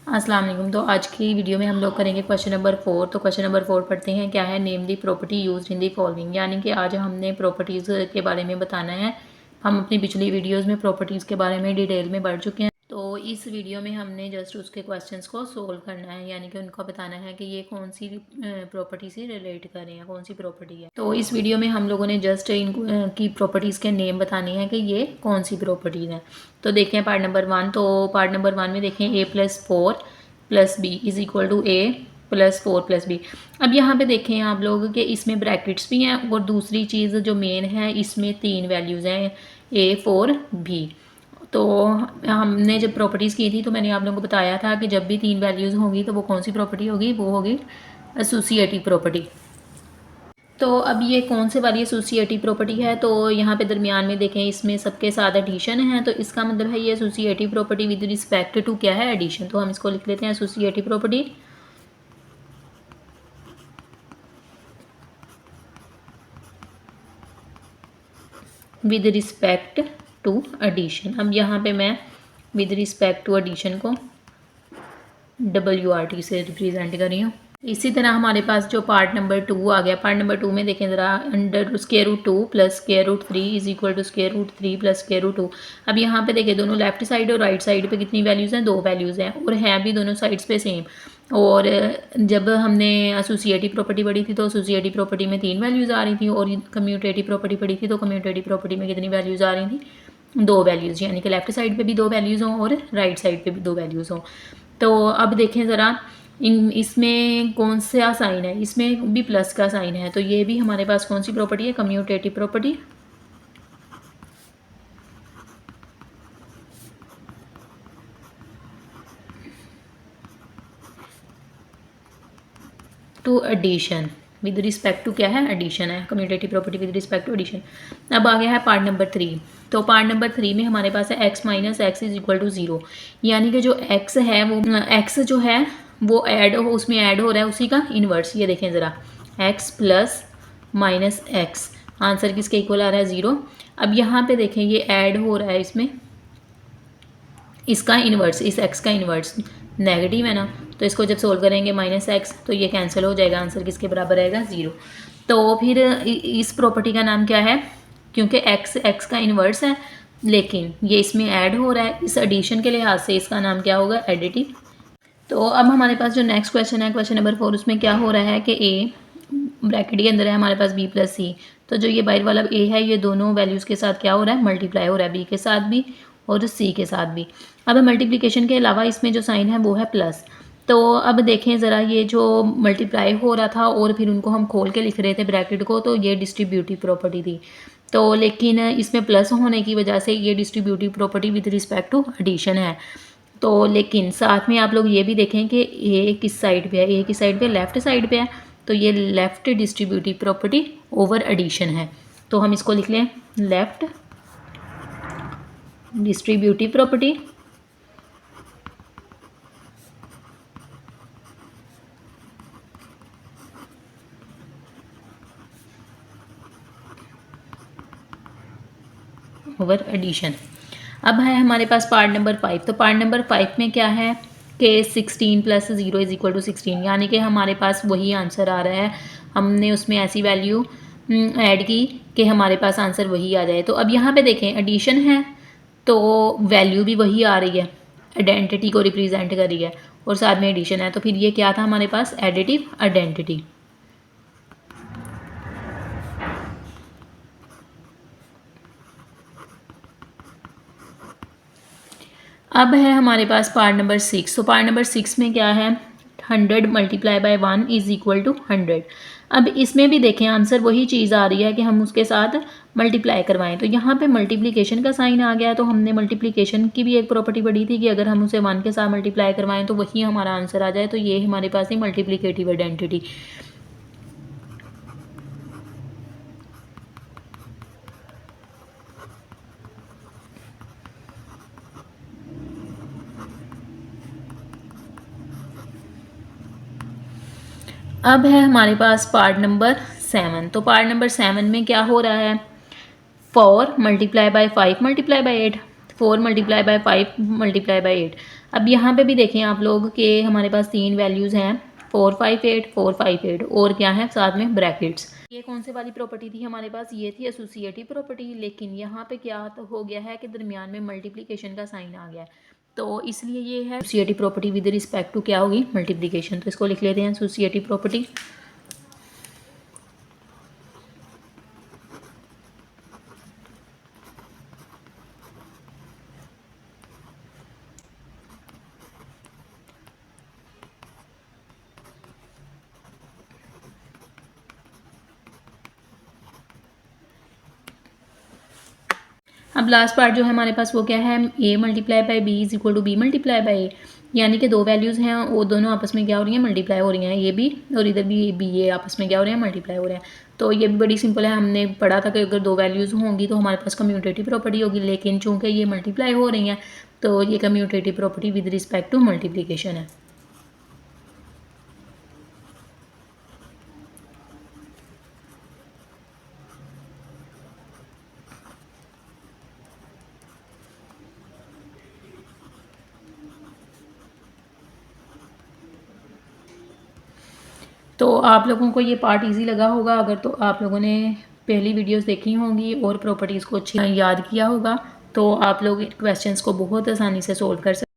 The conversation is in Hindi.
अस्सलाम वालेकुम। तो आज की वीडियो में हम लोग करेंगे क्वेश्चन नंबर 4। तो क्वेश्चन नंबर 4 पढ़ते हैं। क्या है? Name the property used in the following. यानी कि आज हमने प्रॉपर्टीज़ के बारे में बताना है। हम अपनी पिछली वीडियोस में प्रॉपर्टीज़ के बारे में डिटेल में पढ़ चुके हैं। तो इस वीडियो में हमने जस्ट उसके क्वेश्चंस को सोल्व करना है, यानी कि उनको बताना है कि ये कौन सी प्रॉपर्टी से रिलेट कर रहे हैं, कौन सी प्रॉपर्टी है। तो इस वीडियो में हम लोगों ने जस्ट इनकी प्रॉपर्टीज़ के नेम बताने हैं कि ये कौन सी प्रॉपर्टीज़ हैं। तो देखें पार्ट नंबर 1। तो पार्ट नंबर 1 में देखें a+4+b=a+4+b। अब यहाँ पे देखें आप लोग कि इसमें ब्रैकेट्स भी हैं और दूसरी चीज़ जो मेन है इसमें 3 वैल्यूज़ हैं a, 4, b। तो हमने जब प्रॉपर्टीज़ की थी तो मैंने आप लोगों को बताया था कि जब भी 3 वैल्यूज़ होंगी तो वो कौन सी प्रॉपर्टी होगी, वो होगी एसोसिएटिव प्रॉपर्टी। तो अब ये कौन से वाली एसोसिएटिव प्रॉपर्टी है? तो यहाँ पे दरमियान में देखें इसमें सबके साथ एडिशन है, तो इसका मतलब है ये associative property with respect to क्या है? एडिशन। तो हम इसको लिख लेते हैं associative property with respect to addition. अब यहाँ पे मैं विद रिस्पेक्ट टू एडिशन को WRT से रिप्रेजेंट कर रही हूँ। इसी तरह हमारे पास जो पार्ट नंबर 2 आ गया, पार्ट नंबर 2 में देखें ज़रा, √2 plus √3 is equal to √3 plus √2। अब यहाँ पे देखें दोनों लेफ्ट साइड और राइट साइड पे कितनी वैल्यूज़ हैं? 2 वैल्यूज़ हैं और हैं भी दोनों साइड्स पे सेम। और जब हमने एसोसिएटिव प्रॉपर्टी पढ़ी थी तो एसोसिएटिव प्रॉपर्टी में 3 वैल्यूज़ आ रही थी और कम्यूटेटिव प्रॉपर्टी पढ़ी थी तो कम्यूटेटिव प्रॉपर्टी में कितनी वैल्यूज़ आ रही थी? 2 वैल्यूज़, यानी कि लेफ्ट साइड पे भी 2 वैल्यूज़ हों और राइट साइड पे भी 2 वैल्यूज़ हों। तो अब देखें ज़रा इसमें कौन सा साइन है? इसमें भी प्लस का साइन है, तो ये भी हमारे पास कौन सी प्रॉपर्टी है? Commutative property to addition. With respect to क्या है? एडिशन है। Commutative property with respect to addition. अब आ गया है पार्ट नंबर 3। तो पार्ट नंबर 3 में हमारे पास है x minus X is equal to 0। यानी कि जो x है वो x जो है वो उसमें ऐड हो रहा है उसी का इन्वर्स। ये देखें ज़रा, x plus minus x, answer किसके इक्वल आ रहा है? 0। अब यहाँ पे देखें ये ऐड हो रहा है इसमें इसका इन्वर्स, इस x का इन्वर्स नेगेटिव है ना, तो इसको जब सोल्व करेंगे -x तो ये कैंसिल हो जाएगा, आंसर किसके बराबर रहेगा? 0। तो फिर इस प्रॉपर्टी का नाम क्या है? क्योंकि x का इन्वर्स है लेकिन ये इसमें ऐड हो रहा है, इस एडिशन के लिहाज से इसका नाम क्या होगा? एडिटिव। तो अब हमारे पास जो नेक्स्ट क्वेश्चन है, क्वेश्चन नंबर 4, उसमें क्या हो रहा है कि a ब्रैकेट के अंदर है हमारे पास b प्लस सी। तो जो ये बाहर वाला a है ये दोनों वैल्यूज़ के साथ क्या हो रहा है? मल्टीप्लाई हो रहा है, b के साथ भी और c के साथ भी। अब मल्टीप्लिकेशन के अलावा इसमें जो साइन है वो है प्लस। तो अब देखें ज़रा, ये जो मल्टीप्लाई हो रहा था और फिर उनको हम खोल के लिख रहे थे ब्रैकेट को, तो ये डिस्ट्रीब्यूटिव प्रॉपर्टी थी। तो लेकिन इसमें प्लस होने की वजह से ये distributive property with respect to addition है। तो लेकिन साथ में आप लोग ये भी देखें कि ए किस साइड पे है? ए किस साइड पे? लेफ़्ट साइड पे है, तो ये left distributive property over addition है। तो हम इसको लिख लें left distributive property over addition. अब है हमारे पास पार्ट नंबर 5। तो पार्ट नंबर 5 में क्या है कि 16 प्लस 0 इज इक्वल टू 16, यानी कि हमारे पास वही आंसर आ रहा है। हमने उसमें ऐसी वैल्यू ऐड की कि हमारे पास आंसर वही आ जाए। तो अब यहाँ पे देखें एडिशन है तो वैल्यू भी वही आ रही है, आइडेंटिटी को रिप्रेजेंट कर रही है और साथ में एडिशन है, तो फिर ये क्या था हमारे पास? Additive identity. अब है हमारे पास पार्ट नंबर 6। तो पार्ट नंबर 6 में क्या है? 100 multiply by 1 is equal to 100। अब इसमें भी देखें आंसर वही चीज़ आ रही है कि हम उसके साथ मल्टीप्लाई करवाएं। तो यहाँ पे मल्टीप्लिकेशन का साइन आ गया, तो हमने मल्टीप्लिकेशन की भी एक प्रॉपर्टी पढ़ी थी कि अगर हम उसे 1 के साथ मल्टीप्लाई करवाएं तो वही हमारा आंसर आ जाए। तो ये हमारे पास है मल्टीप्लिकेटिव आइडेंटिटी। अब है हमारे पास पार्ट नंबर 7। तो पार्ट नंबर 7 में क्या हो रहा है? 4 multiply by 5 multiply by 8, 4 multiply by 5 multiply by 8। अब यहाँ पे भी देखें आप लोग कि हमारे पास 3 वैल्यूज़ हैं 458 458 और क्या है साथ में ब्रैकेट्स। ये कौन से वाली प्रॉपर्टी थी हमारे पास, ये थी एसोसिएटिव प्रॉपर्टी, लेकिन यहाँ पे क्या तो हो गया है कि दरमियान में मल्टीप्लिकेशन का साइन आ गया है, तो इसलिए ये है associative property with respect to क्या होगी, मल्टीप्लिकेशन। तो इसको लिख लेते हैं एसोसिएटिव प्रॉपर्टी। अब लास्ट पार्ट जो है हमारे पास वो क्या है, a multiply by B is equal to B multiply by A, यानी कि दो वैल्यूज़ हैं वो दोनों आपस में क्या हो रही हैं, मल्टीप्लाई हो रही हैं, ये भी और इधर भी बी ए आपस में क्या हो रहे हैं, मल्टीप्लाई हो रहे हैं। तो ये भी बड़ी सिंपल है, हमने पढ़ा था कि अगर दो वैल्यूज़ होंगी तो हमारे पास कम्यूटेटिव प्रॉपर्टी होगी, लेकिन चूँकि ये मल्टीप्लाई हो रही हैं तो ये commutative property with respect to multiplication है। तो आप लोगों को ये पार्ट इजी लगा होगा अगर तो आप लोगों ने पहली वीडियोस देखी होंगी और प्रॉपर्टीज़ को अच्छी याद किया होगा, तो आप लोग क्वेश्चंस को बहुत आसानी से सोल्व कर सकते हैं।